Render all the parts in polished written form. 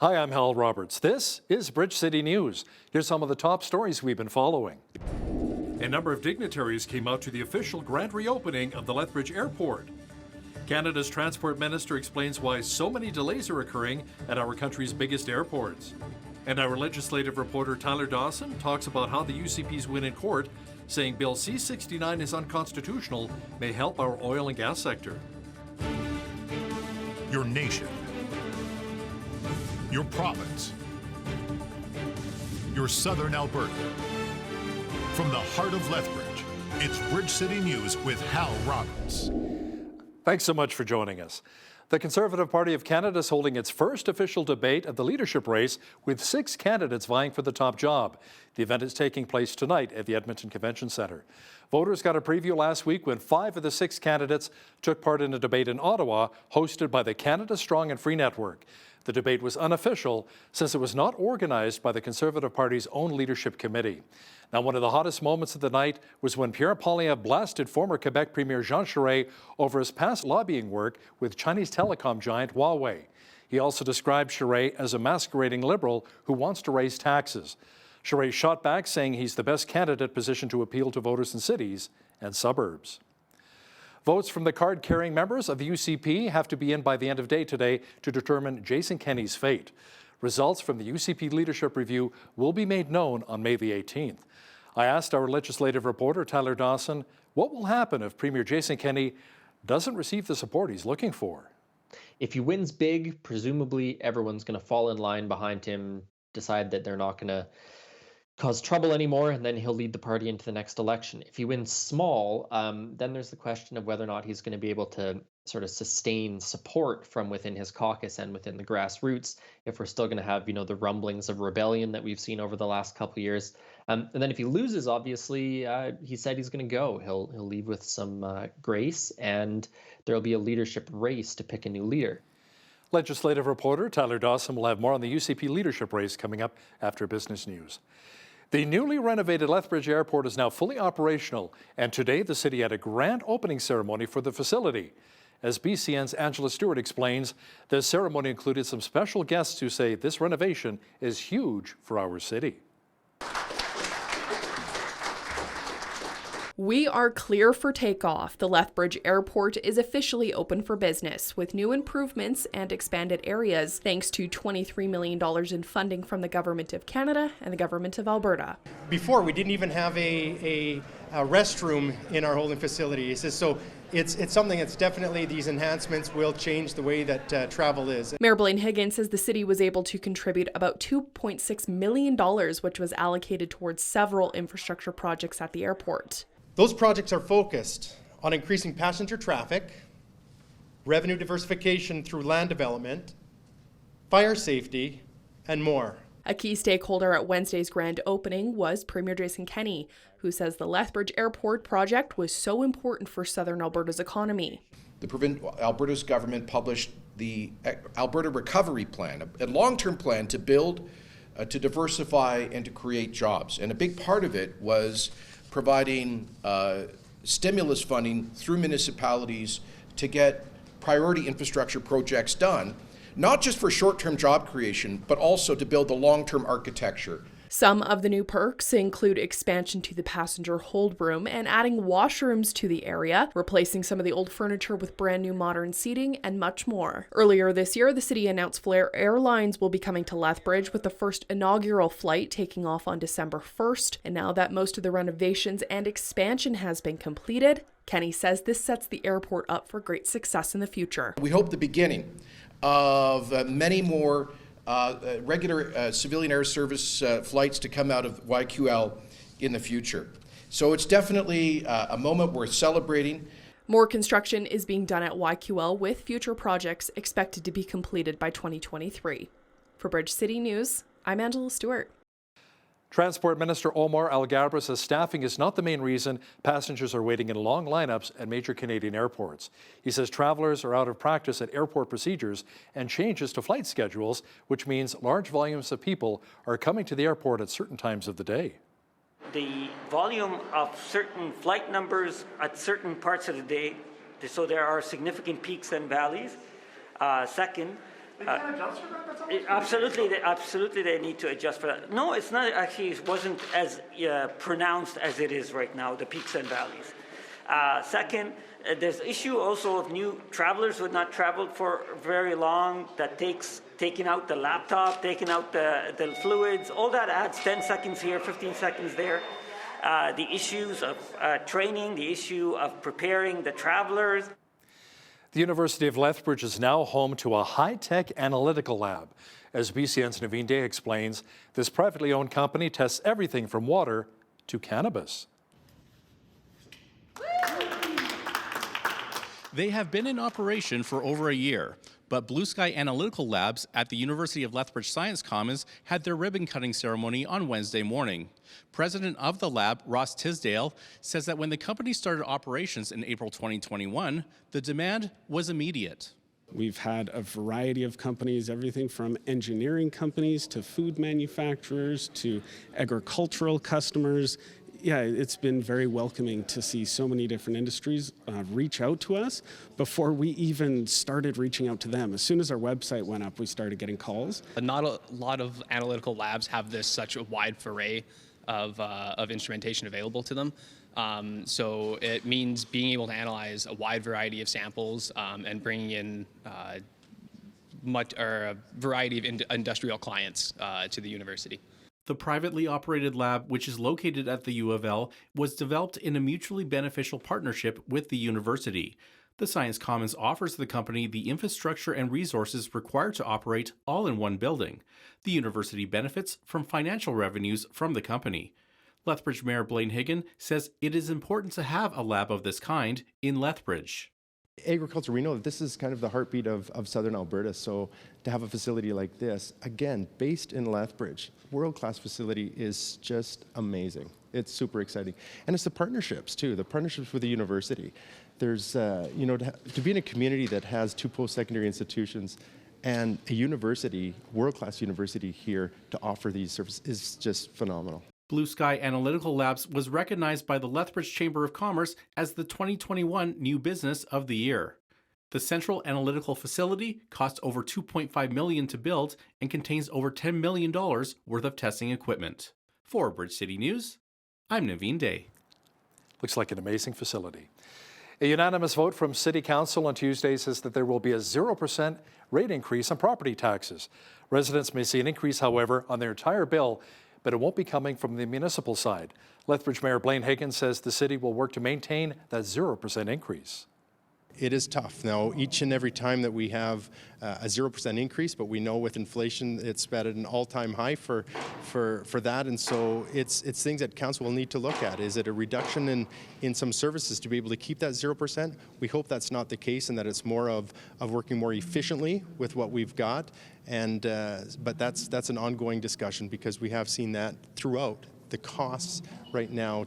Hi, I'm Hal Roberts. This is Bridge City News. Here's some of the top stories we've been following. A number of dignitaries came out to the official grand reopening of the Lethbridge Airport. Canada's Transport Minister explains why so many delays are occurring at our country's biggest airports. And our legislative reporter Tyler Dawson talks about how the UCP's win in court, saying Bill C-69 is unconstitutional, may help our oil and gas sector. Your nation, your province, your southern Alberta. From the heart of Lethbridge, it's Bridge City News with Hal Roberts. Thanks so much for joining us. The Conservative Party of Canada is holding its first official debate of the leadership race with 6 candidates vying for the top job. The event is taking place tonight at the Edmonton Convention Centre. Voters got a preview last week when 5 of the 6 candidates took part in a debate in Ottawa hosted by the Canada Strong and Free Network. The debate was unofficial since it was not organized by the Conservative Party's own leadership committee. Now, one of the hottest moments of the night was when Pierre Poilievre blasted former Quebec Premier Jean Charest over his past lobbying work with Chinese telecom giant Huawei. He also described Charest as a masquerading liberal who wants to raise taxes. Charest shot back, saying he's the best candidate positioned to appeal to voters in cities and suburbs. Votes from the card-carrying members of the UCP have to be in by the end of day today to determine Jason Kenney's fate. Results from the UCP Leadership Review will be made known on May the 18th. I asked our legislative reporter, Tyler Dawson, what will happen if Premier Jason Kenney doesn't receive the support he's looking for? If he wins big, presumably everyone's going to fall in line behind him, decide that they're not going to cause trouble anymore, and then he'll lead the party into the next election. If he wins small, then there's the question of whether or not he's going to be able to sort of sustain support from within his caucus and within the grassroots, if we're still going to have, the rumblings of rebellion that we've seen over the last couple of years. And then if he loses, obviously, he said he's going to go. He'll leave with some grace, and there'll be a leadership race to pick a new leader. Legislative reporter Tyler Dawson will have more on the UCP leadership race coming up after Business News. The newly renovated Lethbridge Airport is now fully operational, and today the city had a grand opening ceremony for the facility. As BCN's Angela Stewart explains, the ceremony included some special guests who say this renovation is huge for our city. We are clear for takeoff. The Lethbridge Airport is officially open for business with new improvements and expanded areas thanks to $23 million in funding from the Government of Canada and the Government of Alberta. Before, we didn't even have a restroom in our holding facility. So it's something that's definitely, these enhancements will change the way that travel is. Mayor Blaine Higgins says the city was able to contribute about $2.6 million, which was allocated towards several infrastructure projects at the airport. Those projects are focused on increasing passenger traffic, revenue diversification through land development, fire safety, and more. A key stakeholder at Wednesday's grand opening was Premier Jason Kenney, who says the Lethbridge Airport project was so important for southern Alberta's economy. Alberta's government published the Alberta Recovery Plan, a long-term plan to build, to diversify, and to create jobs. And a big part of it was providing stimulus funding through municipalities to get priority infrastructure projects done, not just for short-term job creation, but also to build the long-term architecture. Some of the new perks include expansion to the passenger hold room and adding washrooms to the area, replacing some of the old furniture with brand new modern seating, and much more. Earlier this year, the city announced Flair Airlines will be coming to Lethbridge with the first inaugural flight taking off on December 1st. And now that most of the renovations and expansion has been completed, Kenney says this sets the airport up for great success in the future. We hope the beginning of many more regular civilian air service flights to come out of YQL in the future. So it's definitely a moment worth celebrating. More construction is being done at YQL with future projects expected to be completed by 2023. For Bridge City News, I'm Angela Stewart. Transport Minister Omar Alghabra says staffing is not the main reason passengers are waiting in long lineups at major Canadian airports. He says travelers are out of practice at airport procedures and changes to flight schedules, which means large volumes of people are coming to the airport at certain times of the day. The volume of certain flight numbers at certain parts of the day, so there are significant peaks and valleys. Second, Absolutely, they need to adjust for that. No, it's not actually. It wasn't as pronounced as it is right now. The peaks and valleys. Second, there's issue also of new travelers who have not traveled for very long. That taking out the laptop, taking out the fluids. All that adds 10 seconds here, 15 seconds there. The issues of training, the issue of preparing the travelers. The University of Lethbridge is now home to a high-tech analytical lab. As BCN's Naveen Day explains, this privately owned company tests everything from water to cannabis. They have been in operation for over a year, but Blue Sky Analytical Labs at the University of Lethbridge Science Commons had their ribbon-cutting ceremony on Wednesday morning. President of the lab, Ross Tisdale, says that when the company started operations in April 2021, the demand was immediate. We've had a variety of companies, everything from engineering companies to food manufacturers to agricultural customers. Yeah, it's been very welcoming to see so many different industries reach out to us before we even started reaching out to them. As soon as our website went up, we started getting calls. Not a lot of analytical labs have such a wide array of instrumentation available to them. So it means being able to analyze a wide variety of samples and bringing in a variety of industrial clients to the university. The privately operated lab, which is located at the U of L, was developed in a mutually beneficial partnership with the university. The Science Commons offers the company the infrastructure and resources required to operate all in one building. The university benefits from financial revenues from the company. Lethbridge Mayor Blaine Higgin says it is important to have a lab of this kind in Lethbridge. Agriculture, we know that this is kind of the heartbeat of southern Alberta, so to have a facility like this, again, based in Lethbridge, world-class facility is just amazing. It's super exciting. And it's the partnerships, too, the partnerships with the university. There's, to be in a community that has two post-secondary institutions and a university, world-class university here to offer these services is just phenomenal. Blue Sky Analytical Labs was recognized by the Lethbridge Chamber of Commerce as the 2021 New Business of the Year. The central analytical facility cost over $2.5 million to build and contains over $10 million worth of testing equipment. For Bridge City News, I'm Naveen Day. Looks like an amazing facility. A unanimous vote from City Council on Tuesday says that there will be a 0% rate increase on property taxes. Residents may see an increase, however, on their entire bill, but it won't be coming from the municipal side. Lethbridge Mayor Blaine Higgin says the city will work to maintain that 0% increase. It is tough. Now, each and every time that we have a 0% increase, but we know with inflation it's at an all-time high for that, and so it's things that council will need to look at. Is it a reduction in some services to be able to keep that 0%? We hope that's not the case and that it's more of working more efficiently with what we've got, and but that's an ongoing discussion because we have seen that throughout. The costs right now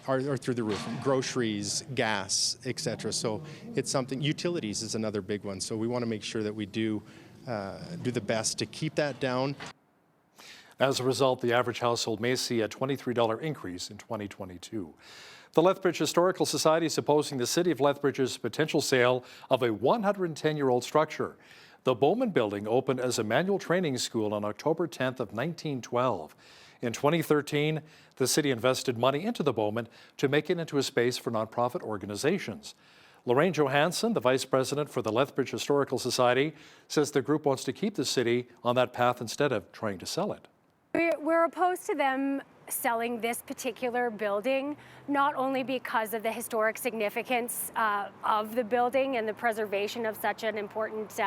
are through the roof. Groceries, gas, etc. So it's something. Utilities is another big one. So we want to make sure that we do the best to keep that down. As a result, the average household may see a $23 increase in 2022. The Lethbridge Historical Society is opposing the City of Lethbridge's potential sale of a 110-year-old structure. The Bowman Building opened as a manual training school on October 10th of 1912. In 2013, the city invested money into the Bowman to make it into a space for nonprofit organizations. Lorraine Johansson, the vice president for the Lethbridge Historical Society, says the group wants to keep the city on that path instead of trying to sell it. We're opposed to them selling this particular building, not only because of the historic significance of the building and the preservation of such an important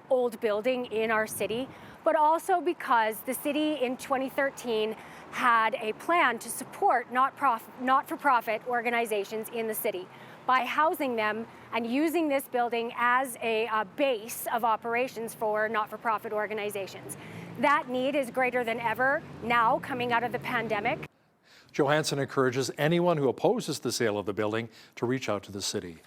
old building in our city, but also because the city in 2013 had a plan to support not-for-profit organizations in the city by housing them and using this building as a base of operations for not-for-profit organizations. That need is greater than ever now coming out of the pandemic. Johansson encourages anyone who opposes the sale of the building to reach out to the city.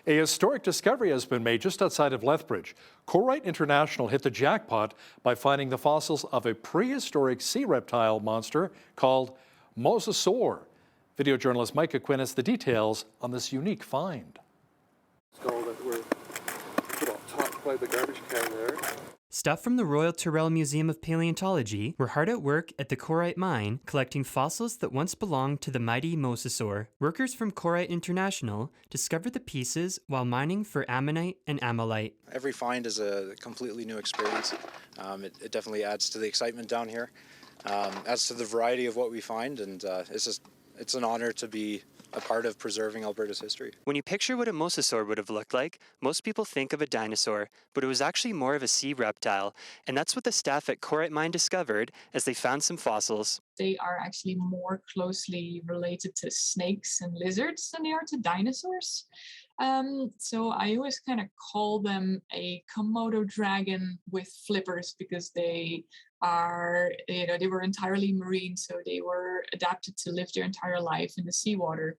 A historic discovery has been made just outside of Lethbridge. Corite International hit the jackpot by finding the fossils of a prehistoric sea reptile monster called Mosasaur. Video journalist Mike Aquin has the details on this unique find. Skull that we're put on top by the garbage can there. Staff from the Royal Tyrrell Museum of Paleontology were hard at work at the Corite mine collecting fossils that once belonged to the mighty mosasaur. Workers from Corite International discovered the pieces while mining for ammonite and amylite. Every find is a completely new experience. It definitely adds to the excitement down here. Adds to the variety of what we find, and it's an honor to be a part of preserving Alberta's history. When you picture what a mosasaur would have looked like, most people think of a dinosaur, but it was actually more of a sea reptile, and that's what the staff at Corite Mine discovered as they found some fossils. They are actually more closely related to snakes and lizards than they are to dinosaurs. So I always kind of call them a Komodo dragon with flippers because they are, they were entirely marine, so they were adapted to live their entire life in the seawater.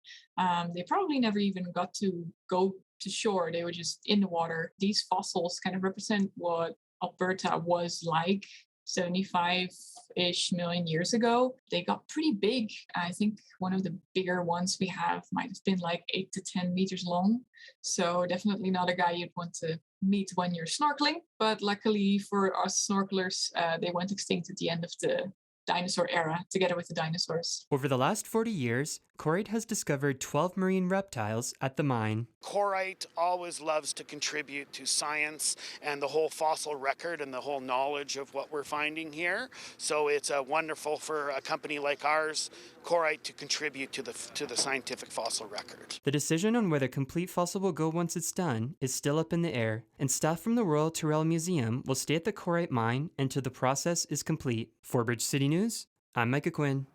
They probably never even got to go to shore. They were just in the water. These fossils kind of represent what Alberta was like 75-ish million years ago. They got pretty big. I think one of the bigger ones we have might have been like 8 to 10 meters long. So definitely not a guy you'd want to meet when you're snorkeling. But luckily for us snorkelers, they went extinct at the end of the dinosaur era, together with the dinosaurs. Over the last 40 years, Corite has discovered 12 marine reptiles at the mine. Corite always loves to contribute to science and the whole fossil record and the whole knowledge of what we're finding here. So it's wonderful for a company like ours, Corite, to contribute to the scientific fossil record. The decision on where the complete fossil will go once it's done is still up in the air, and staff from the Royal Tyrrell Museum will stay at the Corite mine until the process is complete. For Bridge City News, I'm Micah Quinn.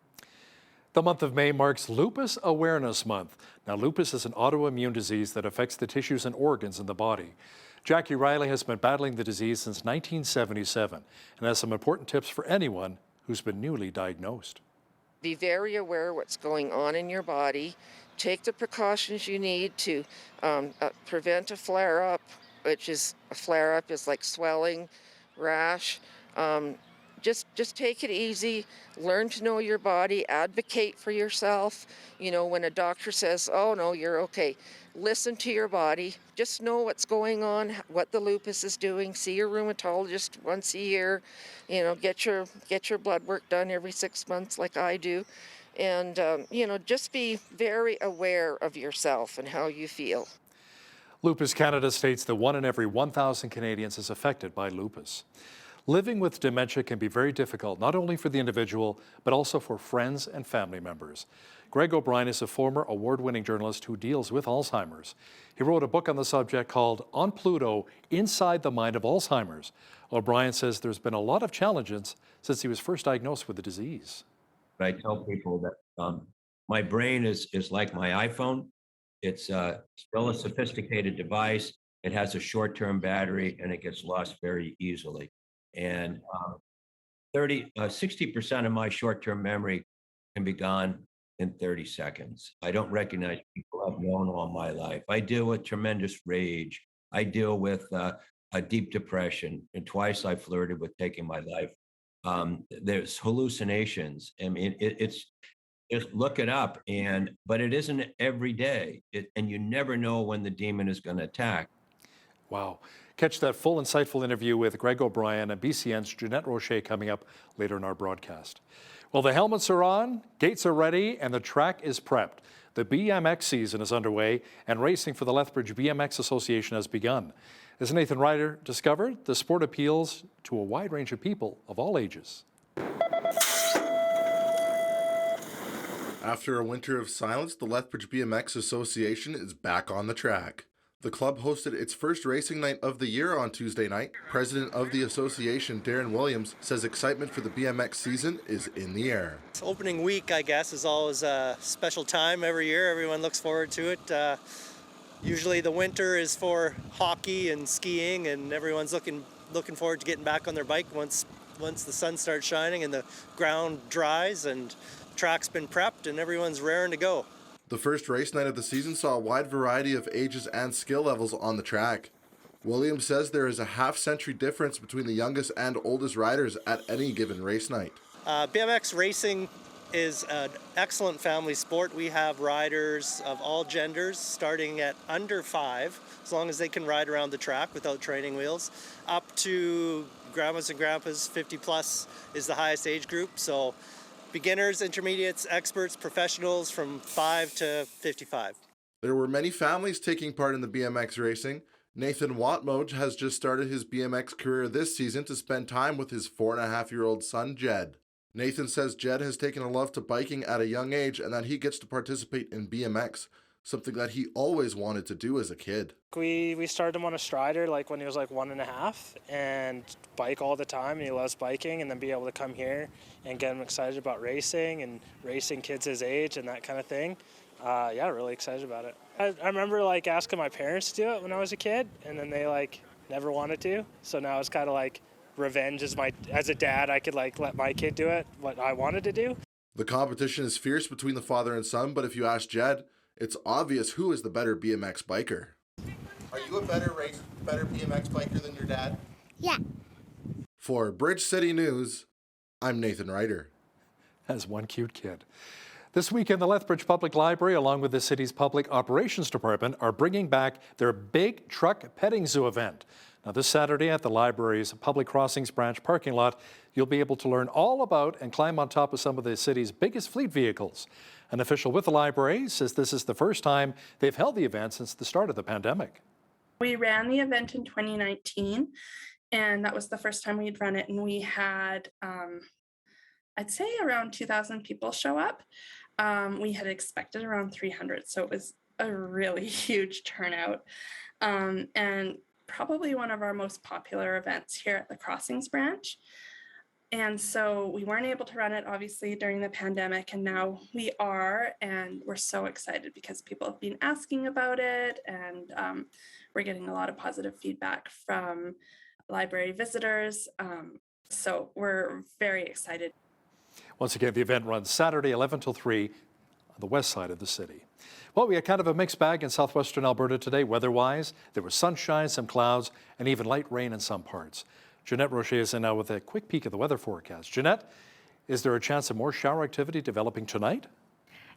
The month of May marks Lupus Awareness Month. Now, lupus is an autoimmune disease that affects the tissues and organs in the body. Jackie Riley has been battling the disease since 1977 and has some important tips for anyone who's been newly diagnosed. Be very aware of what's going on in your body. Take the precautions you need to prevent a flare-up, which is a flare-up is like swelling, rash. Just take it easy, learn to know your body, advocate for yourself. You know, when a doctor says, oh no, you're okay, listen to your body. Just know what's going on, what the lupus is doing. See your rheumatologist once a year. You know, get your blood work done every 6 months like I do. And, just be very aware of yourself and how you feel. Lupus Canada states that 1 in every 1,000 Canadians is affected by lupus. Living with dementia can be very difficult, not only for the individual, but also for friends and family members. Greg O'Brien is a former award-winning journalist who deals with Alzheimer's. He wrote a book on the subject called On Pluto, Inside the Mind of Alzheimer's. O'Brien says there's been a lot of challenges since he was first diagnosed with the disease. I tell people that my brain is like my iPhone. It's still a sophisticated device. It has a short-term battery and it gets lost very easily. And 60% of my short-term memory can be gone in 30 seconds. I don't recognize people I've known all my life. I deal with tremendous rage. I deal with a deep depression, and twice I flirted with taking my life. There's hallucinations. I mean, it's just look it up, but it isn't every day, and you never know when the demon is going to attack. Wow. Catch that full, insightful interview with Greg O'Brien and BCN's Jeanette Rocher coming up later in our broadcast. Well, the helmets are on, gates are ready, and the track is prepped. The BMX season is underway, and racing for the Lethbridge BMX Association has begun. As Nathan Ryder discovered, the sport appeals to a wide range of people of all ages. After a winter of silence, the Lethbridge BMX Association is back on the track. The club hosted its first racing night of the year on Tuesday night. President of the association, Darren Williams, says excitement for the BMX season is in the air. Opening week, I guess, is always a special time every year. Everyone looks forward to it. Usually the winter is for hockey and skiing, and everyone's looking forward to getting back on their bike once the sun starts shining and the ground dries and the track's been prepped and everyone's raring to go. The first race night of the season saw a wide variety of ages and skill levels on the track. Williams says there is a half-century difference between the youngest and oldest riders at any given race night. BMX racing is an excellent family sport. We have riders of all genders starting at under 5, as long as they can ride around the track without training wheels, up to grandmas and grandpas. 50 plus is the highest age group. So beginners, intermediates, experts, professionals from 5 to 55. There were many families taking part in the BMX racing. Nathan Watmoj has just started his BMX career this season to spend time with his 4.5-year-old son, Jed. Nathan says Jed has taken a love to biking at a young age and that he gets to participate in BMX, something that he always wanted to do as a kid. We started him on a Strider like when he was like 1.5 and bike all the time, and he loves biking, and then be able to come here and get him excited about racing and racing kids his age and that kind of thing. Yeah, really excited about it. I remember like asking my parents to do it when I was a kid, and then they like never wanted to. So now it's kind of like revenge as a dad. I could like let my kid do it, what I wanted to do. The competition is fierce between the father and son, but if you ask Jed, it's obvious who is the better BMX biker. Are you a better BMX biker than your dad? Yeah. For Bridge City News, I'm Nathan Ryder. As one cute kid. This weekend, the Lethbridge Public Library, along with the city's Public Operations Department, are bringing back their big truck petting zoo event. Now, this Saturday at the library's Public Crossings branch parking lot, you'll be able to learn all about and climb on top of some of the city's biggest fleet vehicles. An official with the library says this is the first time they've held the event since the start of the pandemic. We ran the event in 2019, and that was the first time we'd run it, and we had, I'd say around 2,000 people show up. We had expected around 300, so it was a really huge turnout, and probably one of our most popular events here at the Crossings branch. And so we weren't able to run it obviously during the pandemic, and now we are, and we're so excited because people have been asking about it, and we're getting a lot of positive feedback from library visitors. So we're very excited. Once again, the event runs Saturday 11 till 3 on the west side of the city. Well, we had kind of a mixed bag in southwestern Alberta today, weather-wise. There was sunshine, some clouds, and even light rain in some parts. Jeanette Rocher is in now with a quick peek at the weather forecast. Jeanette, is there a chance of more shower activity developing tonight?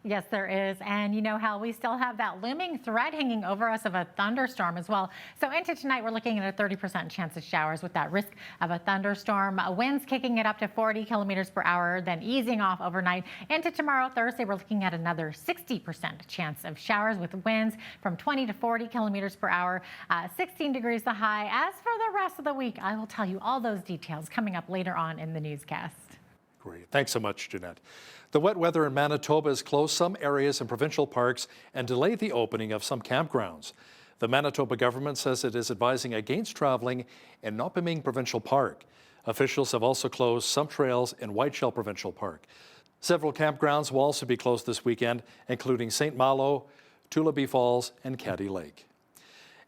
Yes, there is. And you know how we still have that looming threat hanging over us of a thunderstorm as well. So into tonight, we're looking at a 30% chance of showers with that risk of a thunderstorm. Winds kicking it up to 40 kilometers per hour, then easing off overnight. Into tomorrow, Thursday, we're looking at another 60% chance of showers with winds from 20 to 40 kilometers per hour, 16 degrees the high. As for the rest of the week, I will tell you all those details coming up later on in the newscast. Great. Thanks so much, Jeanette. The wet weather in Manitoba has closed some areas and provincial parks and delayed the opening of some campgrounds. The Manitoba government says it is advising against traveling in Nopaming Provincial Park. Officials have also closed some trails in Whiteshell Provincial Park. Several campgrounds will also be closed this weekend, including St. Malo, Tullaby Falls, and Caddy Lake.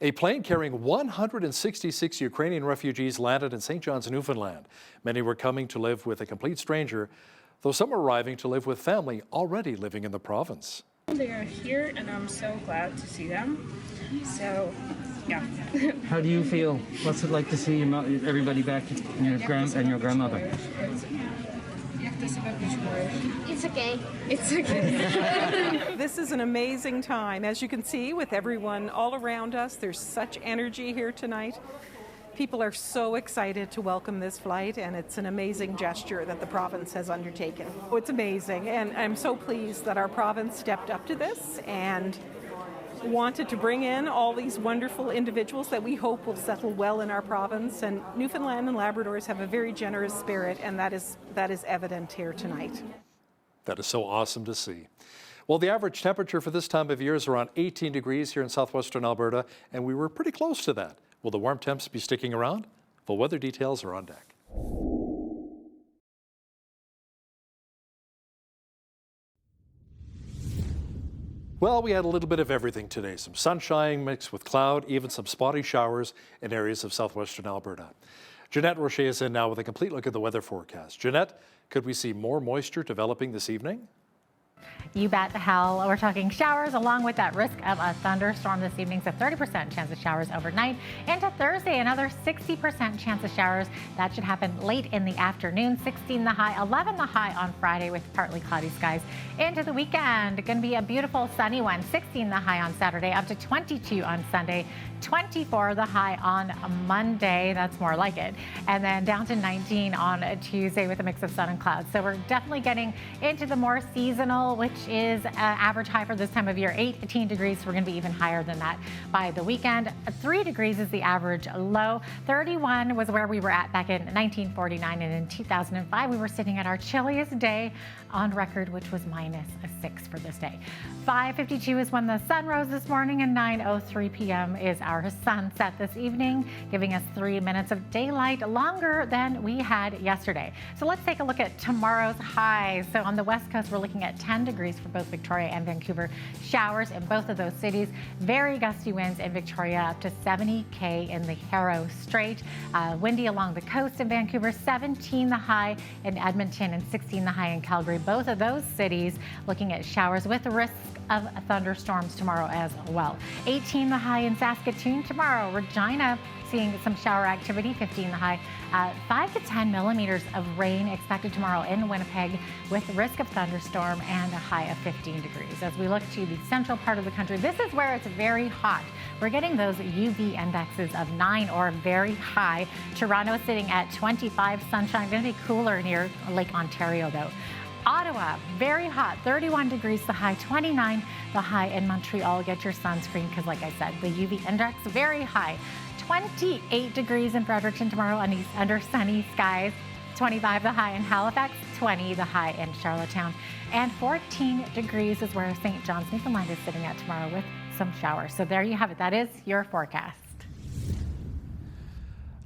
A plane carrying 166 Ukrainian refugees landed in St. John's, Newfoundland. Many were coming to live with a complete stranger, though some were arriving to live with family already living in the province. They are here, and I'm so glad to see them. So, yeah. How do you feel? What's it like to see everybody back and your grandmother? It's okay. It's okay. This is an amazing time. As you can see, with everyone all around us, there's such energy here tonight. People are so excited to welcome this flight, and it's an amazing gesture that the province has undertaken. It's amazing, and I'm so pleased that our province stepped up to this and wanted to bring in all these wonderful individuals that we hope will settle well in our province. And Newfoundland and Labradors have a very generous spirit, and that is evident here tonight. That is so awesome to see. Well, the average temperature for this time of year is around 18 degrees here in southwestern Alberta, and we were pretty close to that. Will the warm temps be sticking around? Full weather details are on deck. Well, we had a little bit of everything today. Some sunshine mixed with cloud, even some spotty showers in areas of southwestern Alberta. Jeanette Rocher is in now with a complete look at the weather forecast. Jeanette, could we see more moisture developing this evening? You bet the hell. We're talking showers along with that risk of a thunderstorm this evening. So 30% chance of showers overnight. Into Thursday, another 60% chance of showers. That should happen late in the afternoon. 16 the high, 11 the high on Friday with partly cloudy skies. Into the weekend, going to be a beautiful sunny one. 16 the high on Saturday, up to 22 on Sunday. 24 the high on Monday. That's more like it. And then down to 19 on Tuesday with a mix of sun and clouds. So we're definitely getting into the more seasonal, which is average high for this time of year. 18 degrees. We're going to be even higher than that by the weekend. 3 degrees is the average low. 31 was where we were at back in 1949, and in 2005 we were sitting at our chilliest day on record, which was -6 for this day. 5:52 is when the sun rose this morning, and 9:03 p.m. is our sunset this evening, giving us 3 minutes of daylight, longer than we had yesterday. So let's take a look at tomorrow's highs. So on the west coast, we're looking at 10 degrees for both Victoria and Vancouver. Showers in both of those cities. Very gusty winds in Victoria, up to 70 km in the Harrow Strait. Windy along the coast in Vancouver, 17 the high in Edmonton and 16 the high in Calgary. Both of those cities looking at showers with the risk of thunderstorms tomorrow as well. 18 the high in Saskatoon tomorrow. Regina seeing some shower activity, 15 the high. 5 to 10 millimeters of rain expected tomorrow in Winnipeg with risk of thunderstorm and a high of 15 degrees. As we look to the central part of the country, this is where it's very hot. We're getting those UV indexes of 9 or very high. Toronto sitting at 25, sunshine. Going to be cooler near Lake Ontario though. Ottawa, very hot, 31 degrees the high, 29 the high in Montreal. Get your sunscreen because, like I said, the UV index very high. 28 degrees in Fredericton tomorrow under sunny skies. 25 the high in Halifax, 20 the high in Charlottetown, and 14 degrees is where St. John's, Newfoundland is sitting at tomorrow with some showers. So there you have it. That is your forecast.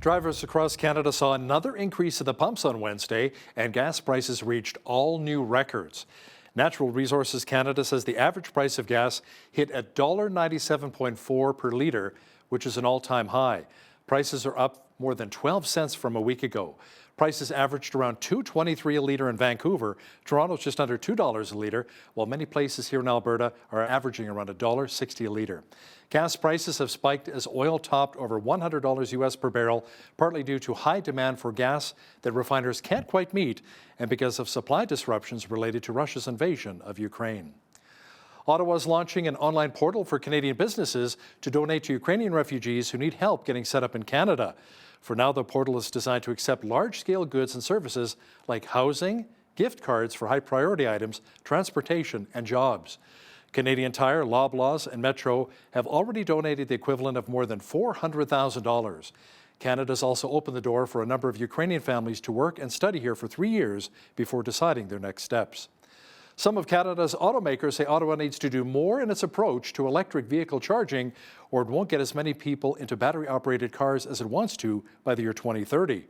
Drivers across Canada saw another increase at the pumps on Wednesday, and gas prices reached all new records. Natural Resources Canada says the average price of gas hit $1.97.4 per litre, which is an all-time high. Prices are up more than 12 cents from a week ago. Prices averaged around $2.23 a litre in Vancouver. Toronto's just under $2 a litre, while many places here in Alberta are averaging around $1.60 a litre. Gas prices have spiked as oil topped over $100 US per barrel, partly due to high demand for gas that refiners can't quite meet, and because of supply disruptions related to Russia's invasion of Ukraine. Ottawa is launching an online portal for Canadian businesses to donate to Ukrainian refugees who need help getting set up in Canada. For now, the portal is designed to accept large-scale goods and services like housing, gift cards for high-priority items, transportation, and jobs. Canadian Tire, Loblaws, and Metro have already donated the equivalent of more than $400,000. Canada's also opened the door for a number of Ukrainian families to work and study here for 3 years before deciding their next steps. Some of Canada's automakers say Ottawa needs to do more in its approach to electric vehicle charging, or it won't get as many people into battery-operated cars as it wants to by the year 2030.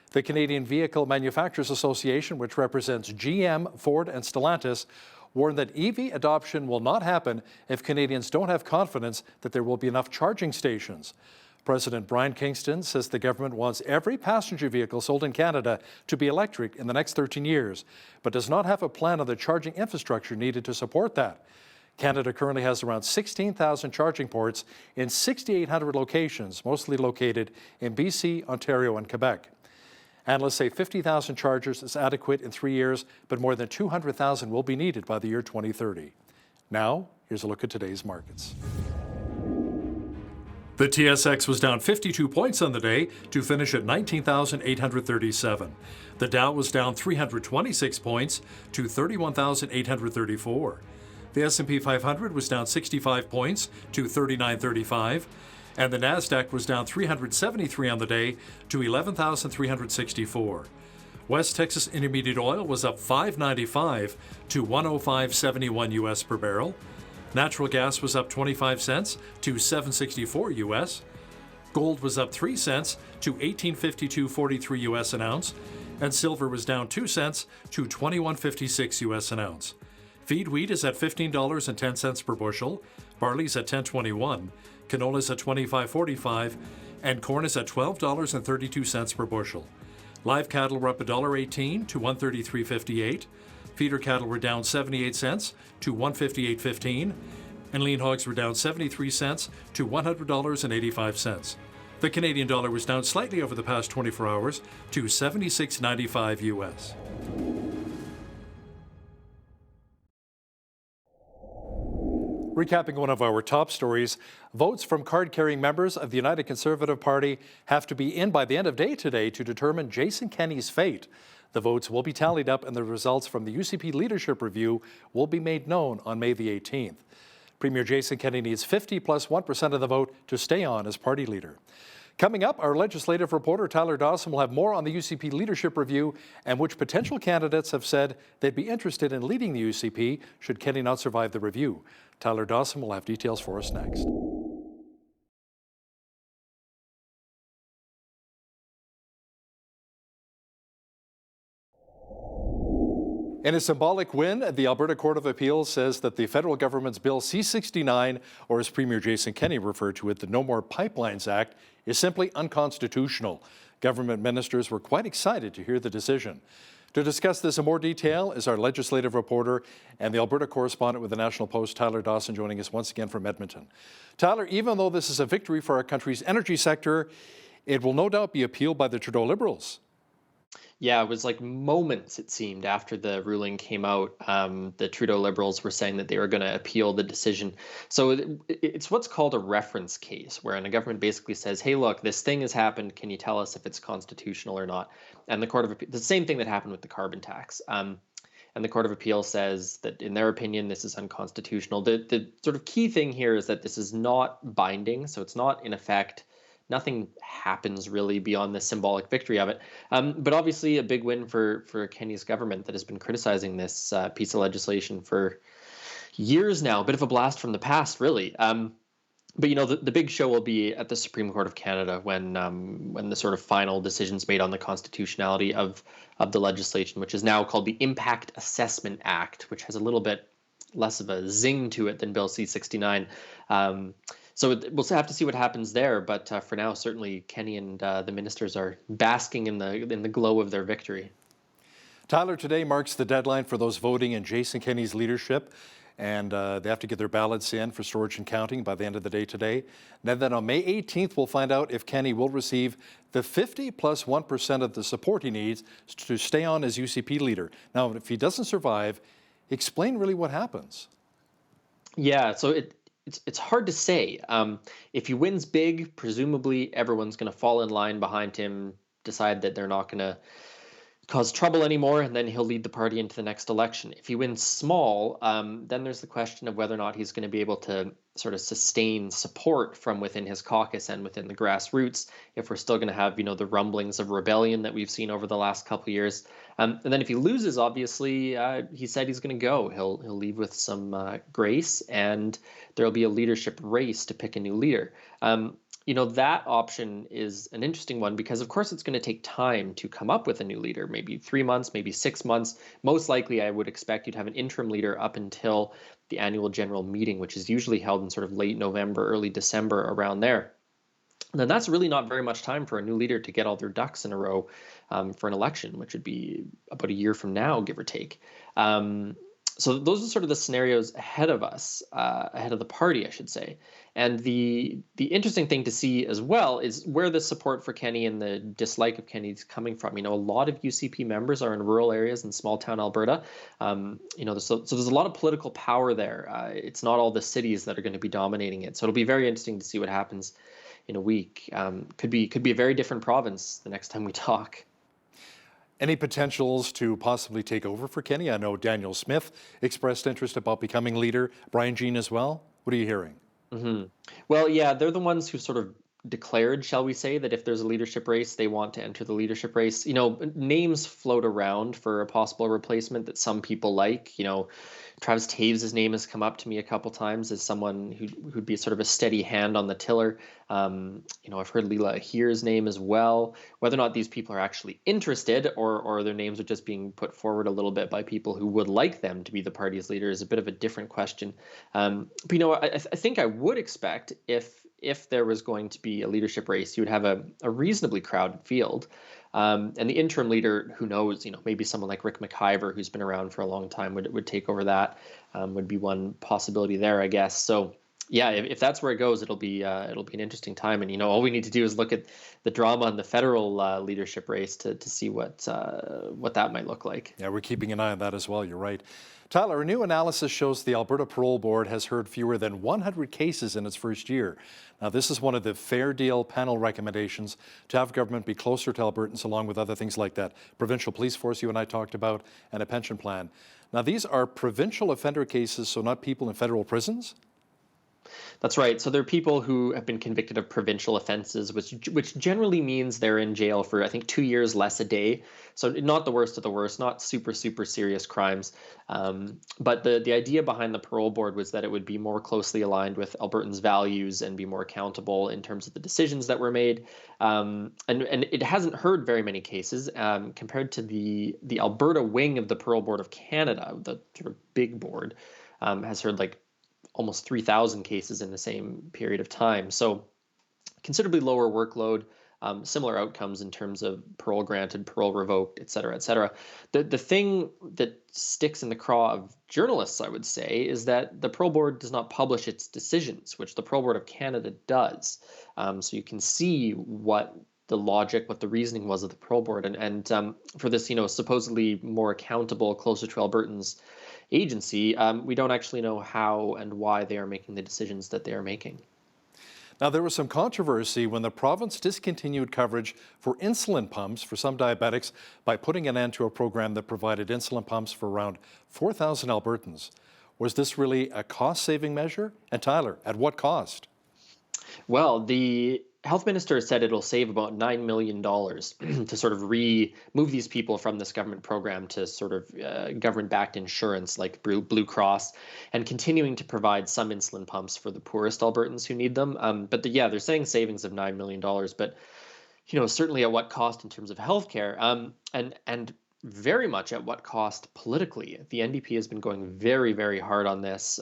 The Canadian Vehicle Manufacturers Association, which represents GM, Ford, and Stellantis, warned that EV adoption will not happen if Canadians don't have confidence that there will be enough charging stations. President Brian Kingston says the government wants every passenger vehicle sold in Canada to be electric in the next 13 years, but does not have a plan on the charging infrastructure needed to support that. Canada currently has around 16,000 charging ports in 6,800 locations, mostly located in BC, Ontario, and Quebec. Analysts say 50,000 chargers is adequate in 3 years, but more than 200,000 will be needed by the year 2030. Now, here's a look at today's markets. The TSX was down 52 points on the day to finish at 19,837. The Dow was down 326 points to 31,834. The S&P 500 was down 65 points to 3935, and the Nasdaq was down 373 on the day to 11,364. West Texas Intermediate Oil was up $5.95 to $105.71 US per barrel. Natural gas was up 25 cents to $7.64 US. Gold was up 3 cents to $18.52.43 US an ounce, and silver was down 2 cents to $21.56 US an ounce. Feed wheat is at $15.10 per bushel, barley's at $10.21, canola's at $25.45, and corn is at $12.32 per bushel. Live cattle were up $1.18 to $133.58. Feeder cattle were down 78 cents to $158.15, and lean hogs were down 73 cents to $100.85. The Canadian dollar was down slightly over the past 24 hours to 76.95 US. Recapping one of our top stories, votes from card-carrying members of the United Conservative Party have to be in by the end of day today to determine Jason Kenney's fate. The votes will be tallied up and the results from the UCP leadership review will be made known on May the 18th. Premier Jason Kenney needs 50 plus 1% of the vote to stay on as party leader. Coming up, our legislative reporter Tyler Dawson will have more on the UCP leadership review and which potential candidates have said they'd be interested in leading the UCP should Kenney not survive the review. Tyler Dawson will have details for us next. In a symbolic win, the Alberta Court of Appeals says that the federal government's Bill C-69, or as Premier Jason Kenney referred to it, the No More Pipelines Act, is simply unconstitutional. Government ministers were quite excited to hear the decision. To discuss this in more detail is our legislative reporter and the Alberta correspondent with the National Post, Tyler Dawson, joining us once again from Edmonton. Tyler, even though this is a victory for our country's energy sector, it will no doubt be appealed by the Trudeau Liberals. Yeah, it was like moments, it seemed, after the ruling came out. The Trudeau Liberals were saying that they were going to appeal the decision. So it's what's called a reference case, wherein a government basically says, hey, look, this thing has happened. Can you tell us if it's constitutional or not? And the Court of Appeal, the same thing that happened with the carbon tax. And the Court of Appeal says that, in their opinion, this is unconstitutional. The sort of key thing here is that this is not binding. So it's not, in effect, nothing happens really beyond the symbolic victory of it. But obviously a big win for Kenney's government that has been criticizing this piece of legislation for years now. A bit of a blast from the past, really. But, you know, the big show will be at the Supreme Court of Canada when the sort of final decision's made on the constitutionality of the legislation, which is now called the Impact Assessment Act, which has a little bit less of a zing to it than Bill C-69. So we'll have to see what happens there. But for now, certainly Kenney and the ministers are basking in the glow of their victory. Tyler, today marks the deadline for those voting in Jason Kenney's leadership. And they have to get their ballots in for storage and counting by the end of the day today. And then on May 18th, we'll find out if Kenney will receive the 50 plus 1% of the support he needs to stay on as UCP leader. Now, if he doesn't survive, explain really what happens. Yeah, so it's hard to say. If he wins big, presumably everyone's going to fall in line behind him, decide that they're not going to cause trouble anymore, and then he'll lead the party into the next election. If he wins small, then there's the question of whether or not he's going to be able to sort of sustain support from within his caucus and within the grassroots, if we're still going to have, you know, the rumblings of rebellion that we've seen over the last couple of years. And then if he loses, obviously, he said he's going to go. He'll leave with some grace, and there'll be a leadership race to pick a new leader. You know, that option is an interesting one because, of course, it's going to take time to come up with a new leader, maybe 3 months, maybe 6 months. Most likely, I would expect you'd have an interim leader up until the annual general meeting, which is usually held in sort of late November, early December, around there. And then that's really not very much time for a new leader to get all their ducks in a row for an election, which would be about a year from now, give or take. So those are sort of the scenarios ahead of us, ahead of the party, I should say. And the interesting thing to see as well is where the support for Kenney and the dislike of Kenney is coming from. You know, a lot of UCP members are in rural areas in small town Alberta. You know, so there's a lot of political power there. It's not all the cities that are going to be dominating it. So it'll be very interesting to see what happens in a week. Could be a very different province the next time we talk. Any potentials to possibly take over for Kenney? I know Daniel Smith expressed interest about becoming leader. Brian Jean as well. What are you hearing? Mm-hmm. Well, yeah, they're the ones who sort of declared, shall we say, that if there's a leadership race, they want to enter the leadership race. You know, names float around for a possible replacement that some people like. You know, Travis Taves' name has come up to me a couple times as someone who'd be sort of a steady hand on the tiller. You know, I've heard Leela Ahir's name as well. Whether or not these people are actually interested or their names are just being put forward a little bit by people who would like them to be the party's leader is a bit of a different question. But, you know, I think I would expect if there was going to be a leadership race, you would have a reasonably crowded field. And the interim leader, who knows, maybe someone like Rick McIver, who's been around for a long time, would take over that. Would be one possibility there, I guess. So yeah, if that's where it goes, it'll be an interesting time. And all we need to do is look at the drama in the federal leadership race to see what that might look like. Yeah, we're keeping an eye on that as well. You're right. Tyler, a new analysis shows the Alberta Parole Board has heard fewer than 100 cases in its first year. Now, this is one of the Fair Deal panel recommendations to have government be closer to Albertans, along with other things like that provincial police force you and I talked about, and a pension plan. Now, these are provincial offender cases, so not people in federal prisons? That's right. So there are people who have been convicted of provincial offenses, which generally means they're in jail for, I think, 2 years less a day. So not the worst of the worst, not super serious crimes. But the idea behind the parole board was that it would be more closely aligned with Albertans' values and be more accountable in terms of the decisions that were made. And it hasn't heard very many cases compared to the Alberta wing of the Parole Board of Canada, the sort of big board, has heard like almost 3,000 cases in the same period of time. So considerably lower workload, similar outcomes in terms of parole granted, parole revoked, et cetera, et cetera. The thing that sticks in the craw of journalists, I would say, is that the Parole Board does not publish its decisions, which the Parole Board of Canada does. So you can see what the logic, what the reasoning was of the Parole Board. And for this, supposedly more accountable, closer to Albertans agency, we don't actually know how and why they are making the decisions that they are making. Now, there was some controversy when the province discontinued coverage for insulin pumps for some diabetics by putting an end to a program that provided insulin pumps for around 4,000 Albertans. Was this really a cost-saving measure? And Tyler, at what cost? Well, the health minister said it'll save about $9 million to sort of remove these people from this government program to sort of government-backed insurance like Blue Cross, and continuing to provide some insulin pumps for the poorest Albertans who need them. But they're saying savings of $9 million, but certainly at what cost in terms of healthcare, and very much at what cost politically. The NDP has been going very, very hard on this.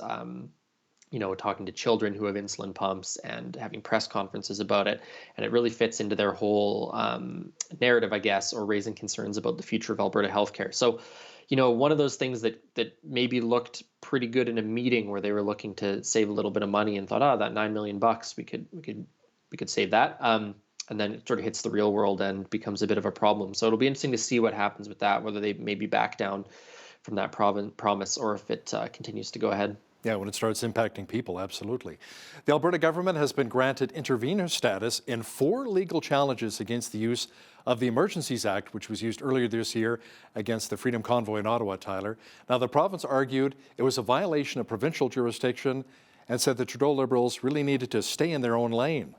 Talking to children who have insulin pumps and having press conferences about it. And it really fits into their whole narrative, I guess, or raising concerns about the future of Alberta healthcare. So, one of those things that maybe looked pretty good in a meeting where they were looking to save a little bit of money and thought, that $9 million, we could save that. And then it sort of hits the real world and becomes a bit of a problem. So it'll be interesting to see what happens with that, whether they maybe back down from that promise or if it continues to go ahead. Yeah, when it starts impacting people, absolutely. The Alberta government has been granted intervenor status in 4 legal challenges against the use of the Emergencies Act, which was used earlier this year against the Freedom Convoy in Ottawa, Tyler. Now, the province argued it was a violation of provincial jurisdiction and said the Trudeau Liberals really needed to stay in their own lane.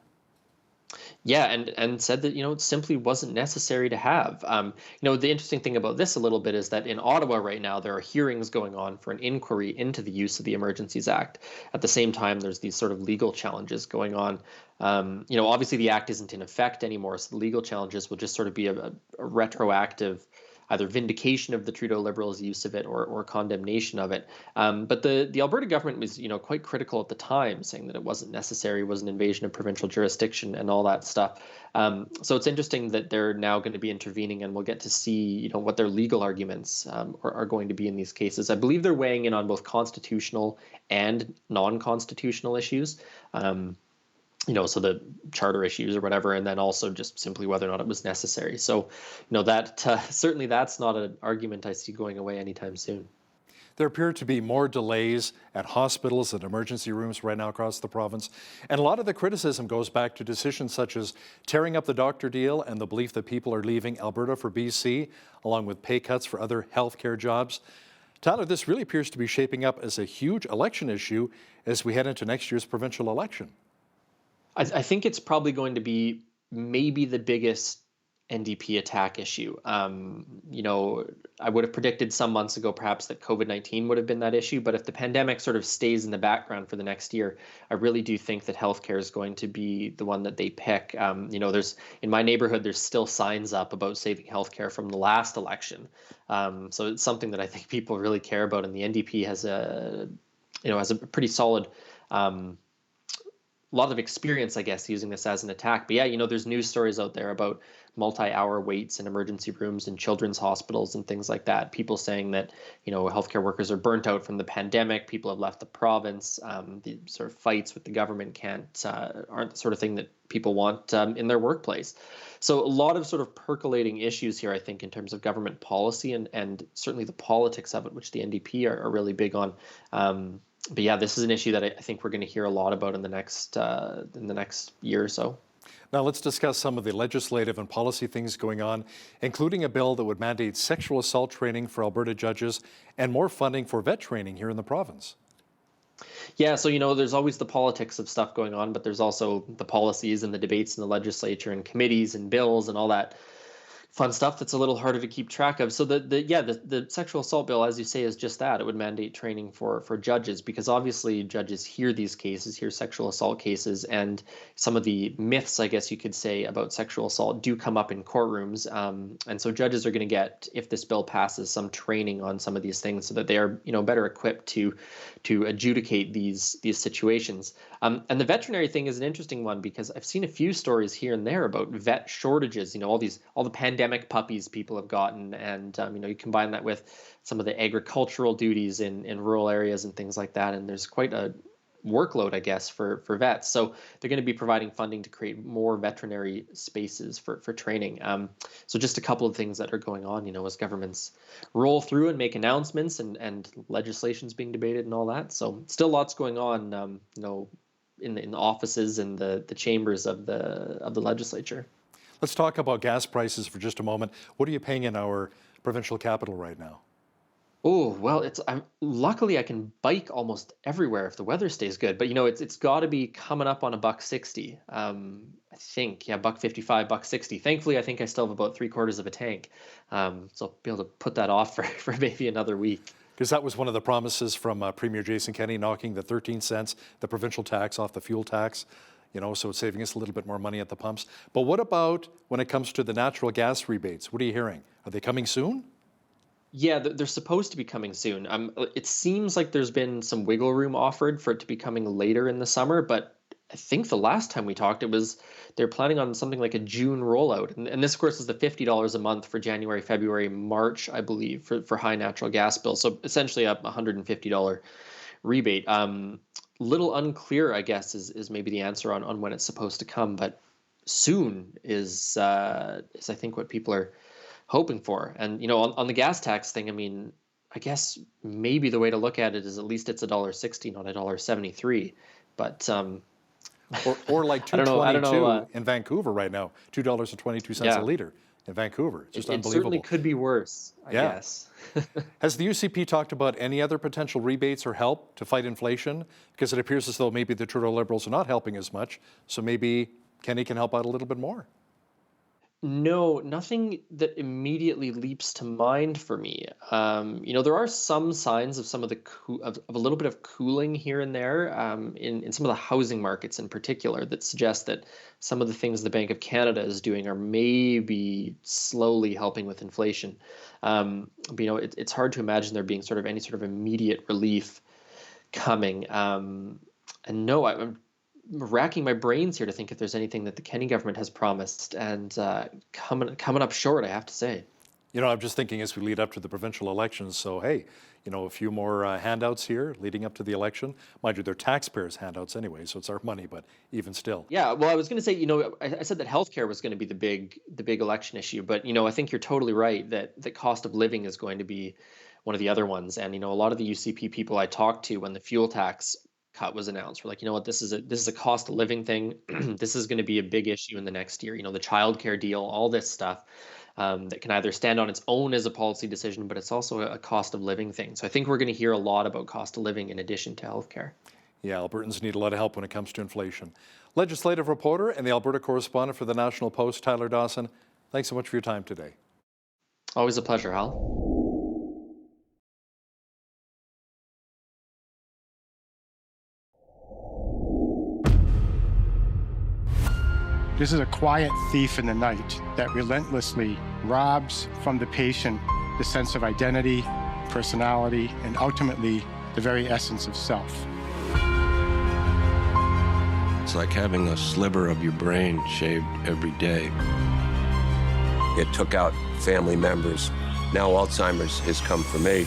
Yeah, and said that, it simply wasn't necessary to have. The interesting thing about this a little bit is that in Ottawa right now, there are hearings going on for an inquiry into the use of the Emergencies Act. At the same time, there's these sort of legal challenges going on. Obviously the act isn't in effect anymore, so the legal challenges will just sort of be a retroactive either vindication of the Trudeau Liberals' use of it or condemnation of it. But the Alberta government was, quite critical at the time, saying that it wasn't necessary, was an invasion of provincial jurisdiction and all that stuff. So it's interesting that they're now going to be intervening, and we'll get to see, what their legal arguments are going to be in these cases. I believe they're weighing in on both constitutional and non-constitutional issues. So the charter issues or whatever, and then also just simply whether or not it was necessary. So, that certainly that's not an argument I see going away anytime soon. There appear to be more delays at hospitals and emergency rooms right now across the province. And a lot of the criticism goes back to decisions such as tearing up the doctor deal and the belief that people are leaving Alberta for BC, along with pay cuts for other healthcare jobs. Tyler, this really appears to be shaping up as a huge election issue as we head into next year's provincial election. I think it's probably going to be maybe the biggest NDP attack issue. I would have predicted some months ago perhaps that COVID-19 would have been that issue, but if the pandemic sort of stays in the background for the next year, I really do think that healthcare is going to be the one that they pick. There's in my neighborhood, there's still signs up about saving healthcare from the last election. So it's something that I think people really care about, and the NDP has a pretty solid lot of experience, I guess, using this as an attack. But yeah, there's news stories out there about multi-hour waits in emergency rooms in children's hospitals and things like that. People saying that, healthcare workers are burnt out from the pandemic. People have left the province. The sort of fights with the government aren't the sort of thing that people want in their workplace. So a lot of sort of percolating issues here, I think, in terms of government policy and certainly the politics of it, which the NDP are really big on. But yeah, this is an issue that I think we're going to hear a lot about in the next year or so. Now let's discuss some of the legislative and policy things going on, including a bill that would mandate sexual assault training for Alberta judges and more funding for vet training here in the province. Yeah, so there's always the politics of stuff going on, but there's also the policies and the debates in the legislature and committees and bills and all that fun stuff that's a little harder to keep track of. So the sexual assault bill, as you say, is just that. It would mandate training for judges, because obviously judges hear these cases, hear sexual assault cases, and some of the myths, I guess you could say, about sexual assault do come up in courtrooms. And so judges are going to get, if this bill passes, some training on some of these things so that they are, better equipped to adjudicate these situations. And the veterinary thing is an interesting one, because I've seen a few stories here and there about vet shortages, all the pandemic puppies people have gotten, and you combine that with some of the agricultural duties in rural areas and things like that, and there's quite a workload, I guess, for vets. So they're going to be providing funding to create more veterinary spaces for training. So just a couple of things that are going on, as governments roll through and make announcements and legislation's being debated and all that. So still lots going on, in the offices and the chambers of the legislature. Let's talk about gas prices for just a moment. What are you paying in our provincial capital right now? Oh, well, luckily I can bike almost everywhere if the weather stays good. But it's got to be coming up on $1.60. I think, $1.55, $1.60. Thankfully, I think I still have about 3/4 of a tank, so I'll be able to put that off for maybe another week. Because that was one of the promises from Premier Jason Kenney, knocking the 13 cents, the provincial tax, off the fuel tax. So it's saving us a little bit more money at the pumps. But what about when it comes to the natural gas rebates? What are you hearing? Are they coming soon? Yeah, they're supposed to be coming soon. It seems like there's been some wiggle room offered for it to be coming later in the summer, but I think the last time we talked, they're planning on something like a June rollout. And this, of course, is the $50 a month for January, February, March, I believe, for high natural gas bills. So essentially a $150 rebate. Little unclear, I guess, is maybe the answer on when it's supposed to come, but soon is I think what people are hoping for. And on the gas tax thing, I guess maybe the way to look at it is at least it's $1.60, not $1.73. But or like $2.22 in Vancouver right now, $2.22 a liter in Vancouver. It's just unbelievable. It certainly could be worse, I guess. Has the UCP talked about any other potential rebates or help to fight inflation? Because it appears as though maybe the Trudeau Liberals are not helping as much, so maybe Kenney can help out a little bit more. No, nothing that immediately leaps to mind for me. There are some signs of some of of a little bit of cooling here and there in some of the housing markets in particular that suggest that some of the things the Bank of Canada is doing are maybe slowly helping with inflation. But it's hard to imagine there being any sort of immediate relief coming. And no, I'm racking my brains here to think if there's anything that the Kenney government has promised, and coming up short, I have to say. I'm just thinking as we lead up to the provincial elections, so hey, a few more handouts here leading up to the election. Mind you, they're taxpayers' handouts anyway, so it's our money, but even still. Yeah, well, I was going to say, I said that healthcare was going to be the big election issue, but I think you're totally right that the cost of living is going to be one of the other ones. And a lot of the UCP people I talked to when the fuel tax cut was announced, we're like, this is a cost of living thing. This is going to be a big issue in the next year. The childcare deal, all this stuff that can either stand on its own as a policy decision, but it's also a cost of living thing. So I think we're going to hear a lot about cost of living in addition to healthcare. Yeah, Albertans need a lot of help when it comes to inflation. Legislative reporter and the Alberta correspondent for the National Post, Tyler Dawson, thanks so much for your time today. Always a pleasure, Hal. This is a quiet thief in the night that relentlessly robs from the patient the sense of identity, personality, and ultimately the very essence of self. It's like having a sliver of your brain shaved every day. It took out family members. Now Alzheimer's has come for me.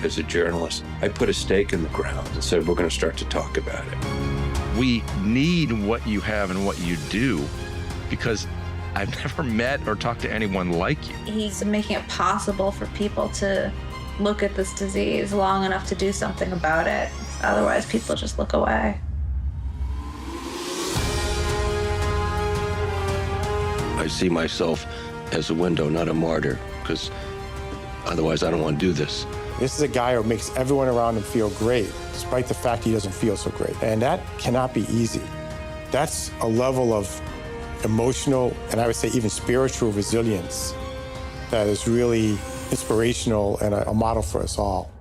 As a journalist, I put a stake in the ground and said, we're going to start to talk about it. We need what you have and what you do, because I've never met or talked to anyone like you. He's making it possible for people to look at this disease long enough to do something about it. Otherwise, people just look away. I see myself as a window, not a martyr, because otherwise I don't want to do this. This is a guy who makes everyone around him feel great, despite the fact he doesn't feel so great. And that cannot be easy. That's a level of emotional, and I would say even spiritual resilience that is really inspirational and a model for us all.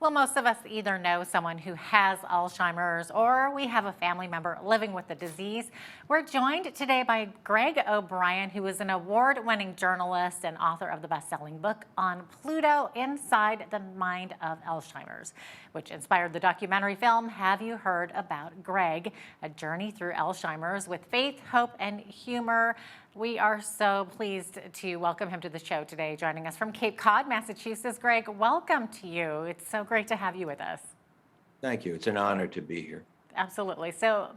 Well, most of us either know someone who has Alzheimer's or we have a family member living with the disease. We're joined today by Greg O'Brien, who is an award-winning journalist and author of the best-selling book on Pluto, Inside the Mind of Alzheimer's, which inspired the documentary film Have You Heard About Greg? A journey through Alzheimer's with faith, hope, and humor. We are so pleased to welcome him to the show today, joining us from Cape Cod, Massachusetts. Greg, welcome to you. It's so great to have you with us. Thank you. It's an honor to be here. Absolutely. So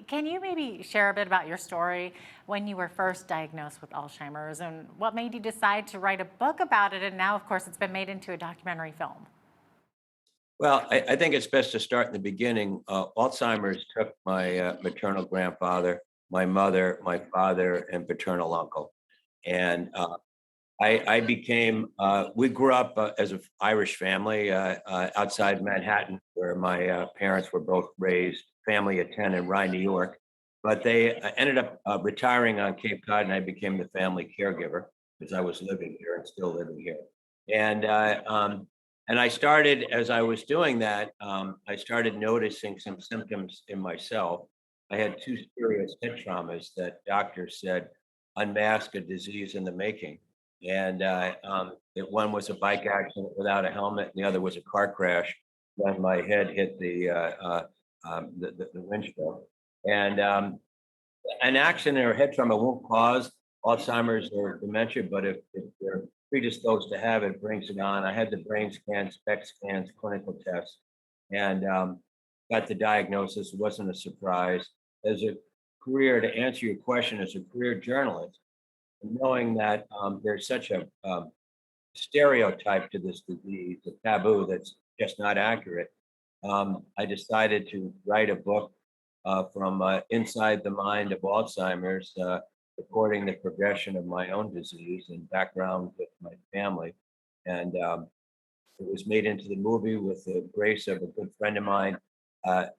can you share a bit about your story when you were first diagnosed with Alzheimer's and what made you decide to write a book about it? And now, of course, it's been made into a documentary film. Well, I think it's best to start in the beginning. Alzheimer's took my maternal grandfather, my mother, my father, and paternal uncle. And I became, we grew up as an Irish family outside Manhattan, where my parents were both raised, family of 10 in Rye, New York. But they ended up retiring on Cape Cod, and I became the family caregiver because I was living here and still living here. And I started, as I was doing that, I started noticing some symptoms in myself. I had 2 serious head traumas that doctors said unmask a disease in the making. And one was a bike accident without a helmet, and the other was a car crash when my head hit the windshield. And an accident or a head trauma won't cause Alzheimer's or dementia, but if they're predisposed to have it, brings it on. I had the brain scans, SPECT scans, clinical tests, and got the diagnosis. It wasn't a surprise. As a career, to answer your question, as a career journalist, knowing that there's such a stereotype to this disease, a taboo that's just not accurate, I decided to write a book from inside the mind of Alzheimer's, recording the progression of my own disease and background with my family. And it was made into the movie with the grace of a good friend of mine, LA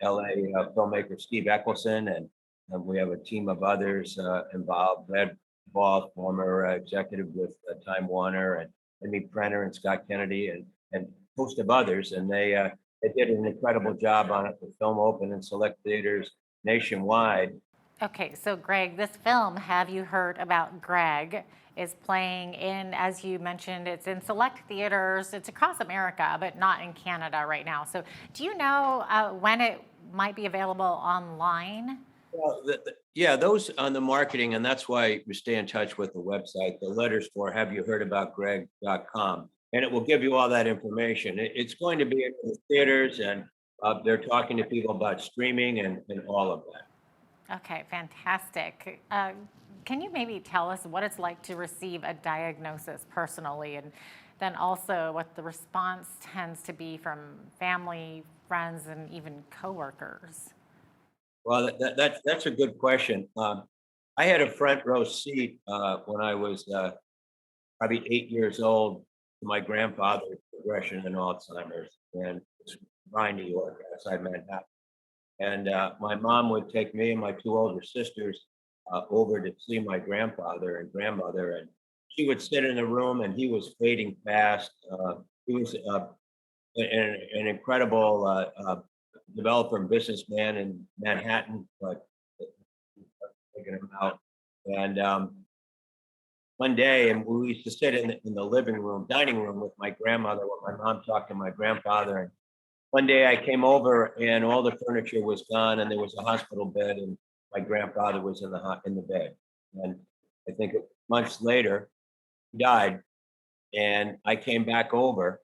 filmmaker Steve Eccleston, and we have a team of others involved. Brad Ball, former executive with Time Warner, and Amy Brenner and Scott Kennedy, and a host of others. And they did an incredible job on it. The film opened in select theaters nationwide. Okay, so Greg, this film, Have You Heard About Greg, is playing in, as you mentioned, it's in select theaters. It's across America, but not in Canada right now. So do you know when it might be available online? Well, yeah, those on the marketing, and that's why we stay in touch with the website. The letters for haveyouheardaboutgreg.com, and it will give you all that information. It's going to be in the theaters, and they're talking to people about streaming and all of that. Okay, fantastic. Can you maybe tell us what it's like to receive a diagnosis personally, and then also what the response tends to be from family, friends, and even coworkers? Well, that's a good question. I had a front row seat when I was probably 8 years old to my grandfather's progression in Alzheimer's in Rye, New York, outside Manhattan. And my mom would take me and my 2 older sisters over to see my grandfather and grandmother, and she would sit in the room, and he was fading fast. He was an incredible developer and businessman in Manhattan, but taking him out. And one day, and we used to sit in the living room, dining room with my grandmother, while my mom talked to my grandfather. And one day I came over and all the furniture was gone and there was a hospital bed and my grandfather was in the bed. And I think months later, he died. And I came back over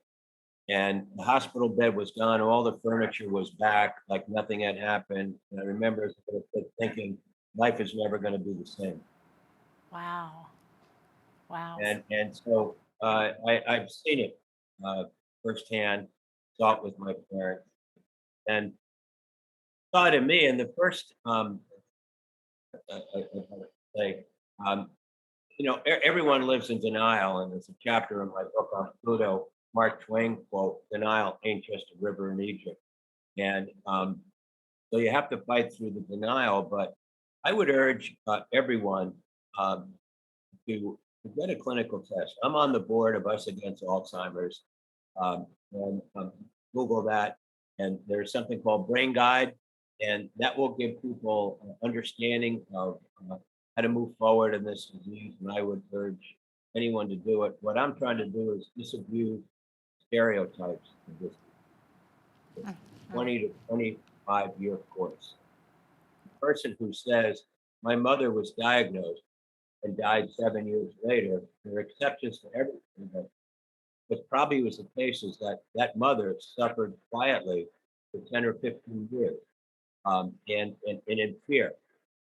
and the hospital bed was gone. All the furniture was back, like nothing had happened. And I remember as a kid thinking, life is never going to be the same. Wow. Wow. And so I've seen it firsthand, saw it with my parents, and saw it in me. And the first, I say, everyone lives in denial, and there's a chapter in my book on Pluto. Mark Twain quote: "Denial ain't just a river in Egypt," and so you have to fight through the denial. But I would urge everyone to get a clinical test. I'm on the board of Us Against Alzheimer's, and Google that, and there's something called Brain Guide, and that will give people an understanding of how to move forward in this disease. And I would urge anyone to do it. What I'm trying to do is disabuse stereotypes of this 20 to 25-year course. The person who says, my mother was diagnosed and died 7 years later, their acceptance to everything. But probably was the case is that mother suffered quietly for 10 or 15 years and in fear.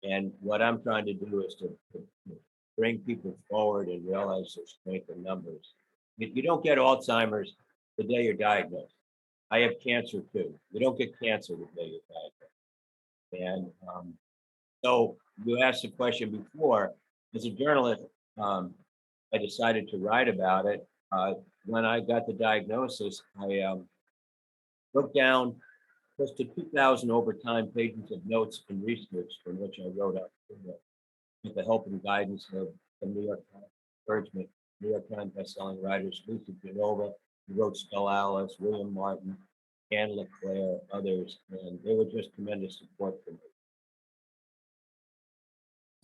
And what I'm trying to do is to bring people forward and realize their strength in numbers. You don't get Alzheimer's the day you're diagnosed. I have cancer too. You don't get cancer the day you're diagnosed. And so you asked the question before, as a journalist, I decided to write about it. When I got the diagnosis, I wrote down close to 2,000 overtime pages of notes and research from which I wrote up with the help and guidance of the New York Times encouragement, New York Times bestselling writers, Lisa Genova, who wrote Skull Alice, William Martin, Anne LeClaire, others, and they were just tremendous support for me.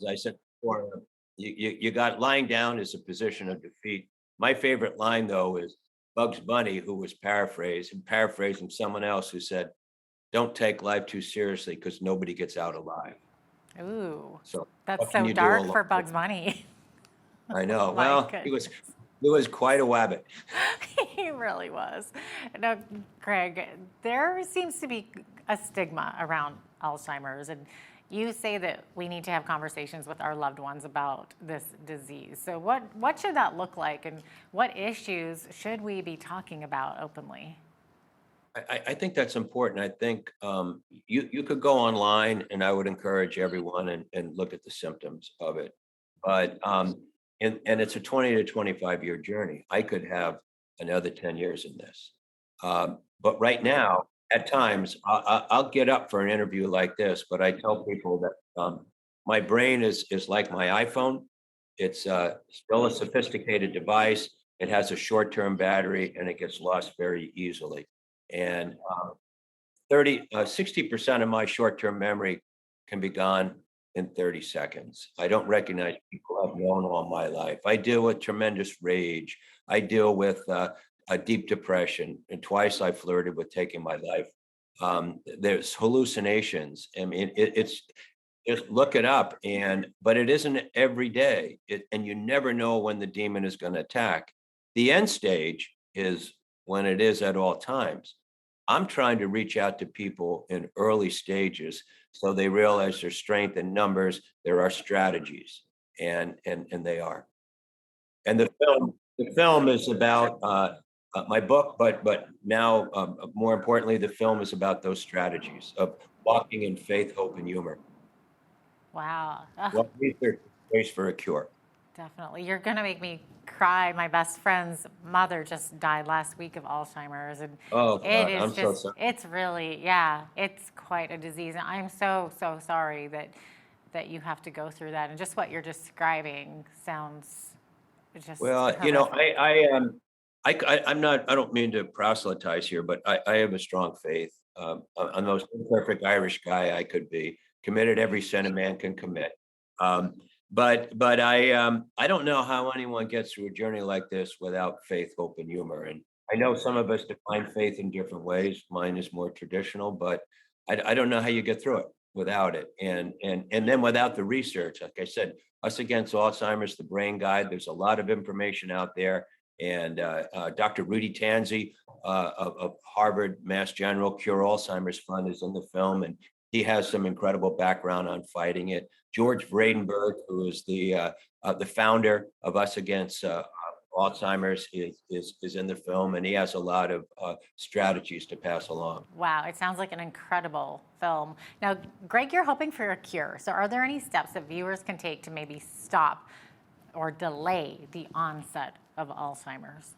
As I said before, you got lying down is a position of defeat. My favorite line, though, is Bugs Bunny, who was paraphrasing someone else who said, "Don't take life too seriously because nobody gets out alive." Ooh, So that's so dark for Bugs Bunny. I know. Oh, well, he was quite a wabbit. He really was. Now, Craig, there seems to be a stigma around Alzheimer's, and you say that we need to have conversations with our loved ones about this disease. So what should that look like, and what issues should we be talking about openly? I think that's important. I think you could go online, and I would encourage everyone and look at the symptoms of it. But and it's a 20 to 25-year journey. I could have another 10 years in this. But right now, at times, I'll get up for an interview like this, but I tell people that my brain is like my iPhone. It's still a sophisticated device. It has a short-term battery, and it gets lost very easily. And 60% of my short-term memory can be gone in 30 seconds. I don't recognize people I've known all my life. I deal with tremendous rage. I deal with a deep depression, and twice I flirted with taking my life. There's hallucinations. I mean, it's just look it up, but it isn't every day, and you never know when the demon is going to attack. The end stage is when it is at all times. I'm trying to reach out to people in early stages so they realize their strength in numbers. There are strategies, and they are. And the film is about my book, but now more importantly, the film is about those strategies of walking in faith, hope, and humor. Wow. What research waits for a cure? Definitely. You're going to make me cry. My best friend's mother just died last week of Alzheimer's. And oh, God, it is I'm so sorry. It's really, yeah, it's quite a disease. And I'm so sorry that you have to go through that. And just what you're describing sounds just well, horrific. I'm not, I don't mean to proselytize here, but I have a strong faith. I'm the most imperfect Irish guy I could be, committed every sin a man can commit. But I don't know how anyone gets through a journey like this without faith, hope, and humor. And I know some of us define faith in different ways. Mine is more traditional, but I don't know how you get through it without it. And then without the research, like I said, Us Against Alzheimer's, the Brain Guide. There's a lot of information out there. And Dr. Rudy Tanzi of Harvard Mass General Cure Alzheimer's Fund is in the film, and he has some incredible background on fighting it. George Vredenberg, who is the founder of Us Against Alzheimer's, is in the film, and he has a lot of strategies to pass along. Wow, it sounds like an incredible film. Now, Greg, you're hoping for a cure. So are there any steps that viewers can take to maybe stop or delay the onset of Alzheimer's?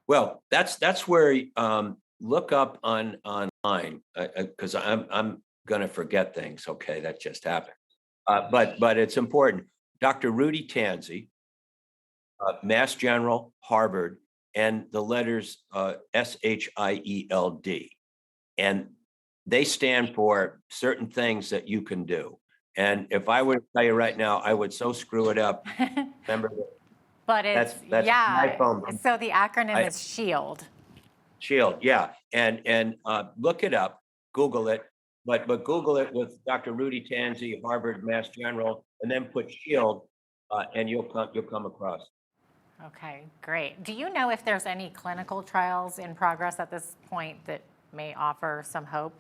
Well, that's where look up online, because I'm going to forget things. Okay, that just happened. But it's important. Dr. Rudy Tanzi, Mass General, Harvard, and the letters SHIELD. And they stand for certain things that you can do. And if I were to tell you right now, I would so screw it up. Remember, But it's, that's my phone number. so the acronym is SHIELD. SHIELD, yeah. And look it up, Google it, but Google it with Dr. Rudy Tanzi, Harvard Mass General, and then put SHIELD, and you'll come across. Okay, great. Do you know if there's any clinical trials in progress at this point that may offer some hope?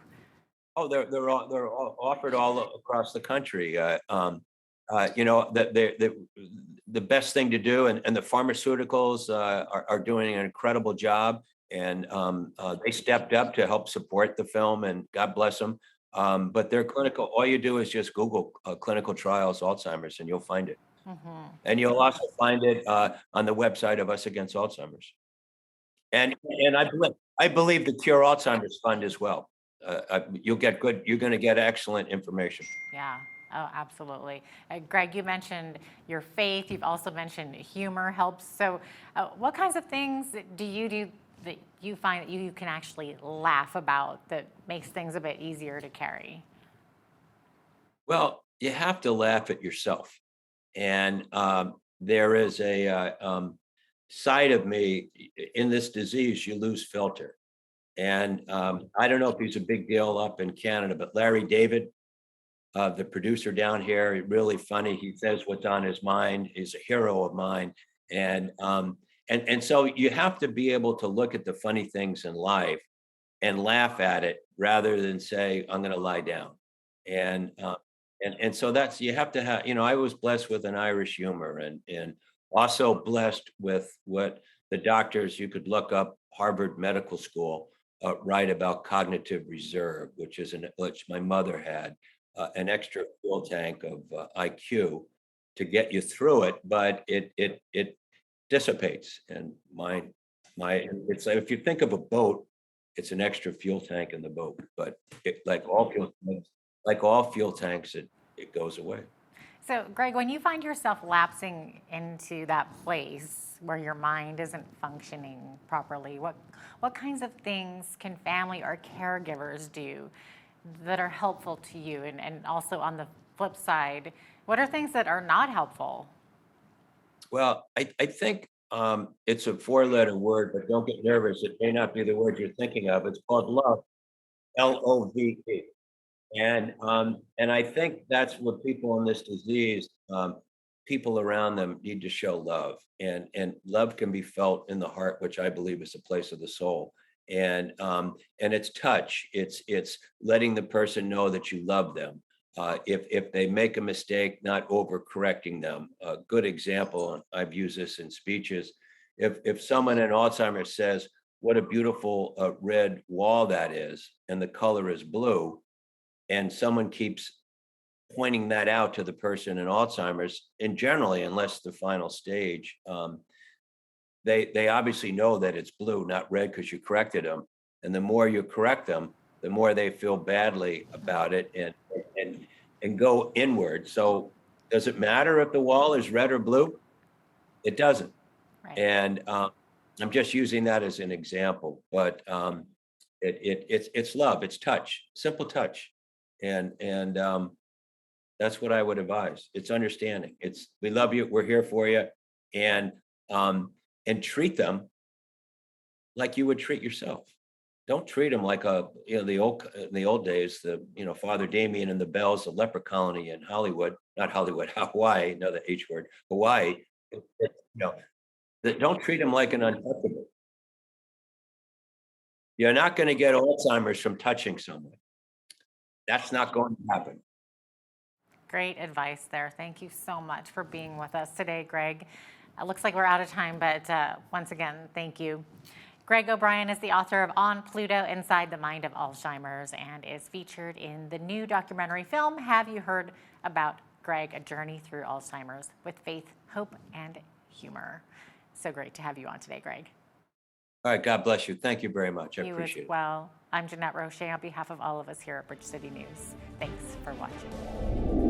Oh, they're all offered all across the country. You know, the best thing to do, and the pharmaceuticals are doing an incredible job, and they stepped up to help support the film, and God bless them. But their clinical, all you do is just Google clinical trials Alzheimer's, and you'll find it. Mm-hmm. And you'll also find it on the website of Us Against Alzheimer's. And I believe the Cure Alzheimer's Fund as well. You're going to get excellent information. Yeah. Oh, absolutely. Greg, you mentioned your faith. You've also mentioned humor helps. So what kinds of things do you do that you find that you can actually laugh about that makes things a bit easier to carry? Well, you have to laugh at yourself. And there is a side of me in this disease, you lose filter. And I don't know if he's a big deal up in Canada, but Larry David, the producer down here, really funny. He says what's on his mind. He's a hero of mine. And so you have to be able to look at the funny things in life and laugh at it rather than say, I'm going to lie down. And so that's, you have to have, you know, I was blessed with an Irish humor, and also blessed with what the doctors, you could look up Harvard Medical School, write about cognitive reserve, which my mother had, an extra fuel tank of IQ to get you through it, but it dissipates. And it's like, if you think of a boat, it's an extra fuel tank in the boat, but like all fuel tanks, it goes away. So, Greg, when you find yourself lapsing into that place where your mind isn't functioning properly, what kinds of things can family or caregivers do that are helpful to you? And also on the flip side, what are things that are not helpful? Well, I think it's a 4-letter word, but don't get nervous. It may not be the word you're thinking of. It's called love, LOVE. And I think that's what people in this disease, people around them need to show love, and love can be felt in the heart, which I believe is the place of the soul. And it's touch. It's letting the person know that you love them. If they make a mistake, not overcorrecting them. A good example, and I've used this in speeches, if someone in Alzheimer's says, what a beautiful red wall that is, and the color is blue, and someone keeps pointing that out to the person in Alzheimer's, and generally, unless the final stage, they obviously know that it's blue, not red, because you corrected them. And the more you correct them, the more they feel badly about it and go inward. So does it matter if the wall is red or blue? It doesn't. Right. And I'm just using that as an example, but it's love, it's touch, simple touch. And That's what I would advise. It's understanding. It's, we love you, we're here for you, and treat them like you would treat yourself. Don't treat them like in the old days, Father Damien and the Bells, the leper colony in Hollywood, not Hollywood, Hawaii, another H word, Hawaii. Don't treat them like an untouchable. You're not going to get Alzheimer's from touching someone. That's not going to happen. Great advice there. Thank you so much for being with us today, Greg. It looks like we're out of time, but once again, thank you. Greg O'Brien is the author of On Pluto, Inside the Mind of Alzheimer's, and is featured in the new documentary film, Have You Heard About Greg? A Journey Through Alzheimer's with Faith, Hope, and Humor. So great to have you on today, Greg. All right, God bless you. Thank you very much. I You appreciate as it. well. I'm Jeanette Roche on behalf of all of us here at Bridge City News. Thanks for watching.